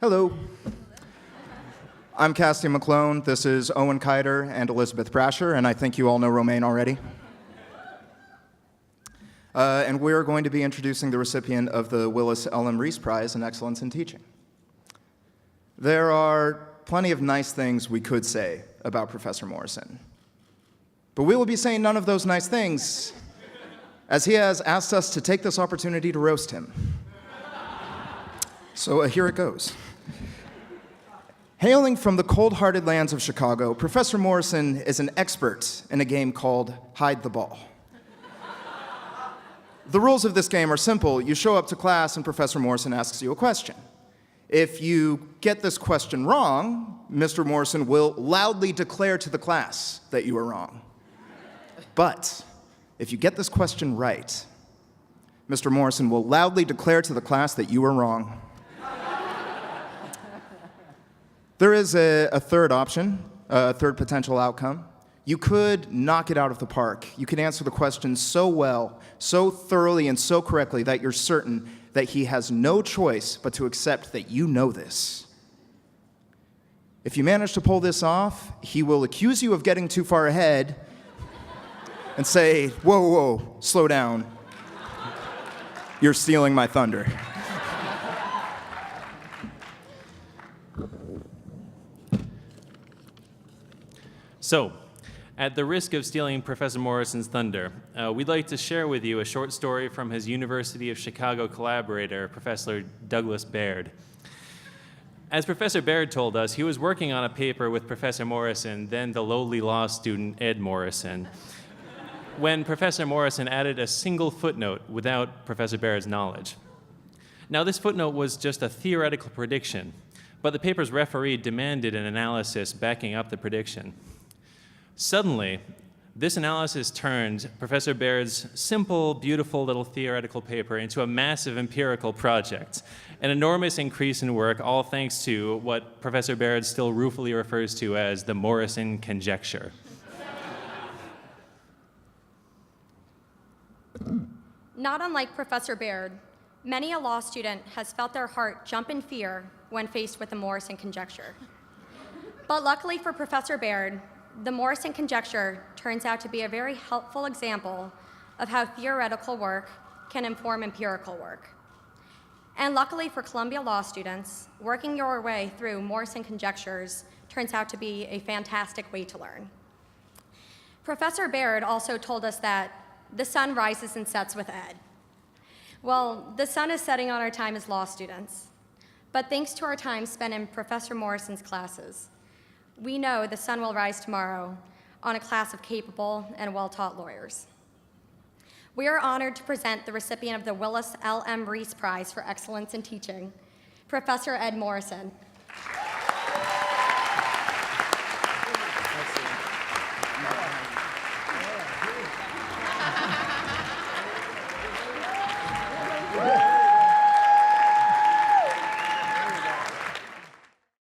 Hello. I'm Cassie McClone. This is Owen Kiter and Elizabeth Brasher, and I think you all know Romaine already. And we're going to be introducing the recipient of the Willis L.M. Reese Prize in Excellence in Teaching. There are plenty of nice things we could say about Professor Morrison, but we will be saying none of those nice things, as he has asked us to take this opportunity to roast him. So here it goes. Hailing from the cold-hearted lands of Chicago, Professor Morrison is an expert in a game called Hide the Ball. The rules of this game are simple. You show up to class and Professor Morrison asks you a question. If you get this question wrong, Mr. Morrison will loudly declare to the class that you are wrong. But if you get this question right, Mr. Morrison will loudly declare to the class that you are wrong. There is a third option, a third potential outcome. You could knock it out of the park. You could answer the question so well, so thoroughly, and so correctly that you're certain that he has no choice but to accept that you know this. If you manage to pull this off, he will accuse you of getting too far ahead and say, whoa, whoa, slow down. You're stealing my thunder. So, at the risk of stealing Professor Morrison's thunder, we'd like to share with you a short story from his University of Chicago collaborator, Professor Douglas Baird. As Professor Baird told us, he was working on a paper with Professor Morrison, then the lowly law student Ed Morrison, when Professor Morrison added a single footnote without Professor Baird's knowledge. Now, this footnote was just a theoretical prediction, but the paper's referee demanded an analysis backing up the prediction. Suddenly, this analysis turned Professor Baird's simple, beautiful little theoretical paper into a massive empirical project, an enormous increase in work, all thanks to what Professor Baird still ruefully refers to as the Morrison conjecture. Not unlike Professor Baird, many a law student has felt their heart jump in fear when faced with the Morrison conjecture. But luckily for Professor Baird, the Morrison conjecture turns out to be a very helpful example of how theoretical work can inform empirical work. And luckily for Columbia law students, working your way through Morrison conjectures turns out to be a fantastic way to learn. Professor Baird also told us that the sun rises and sets with Ed. Well, the sun is setting on our time as law students, but thanks to our time spent in Professor Morrison's classes, we know the sun will rise tomorrow on a class of capable and well-taught lawyers. We are honored to present the recipient of the Willis L.M. Reese Prize for Excellence in Teaching, Professor Ed Morrison.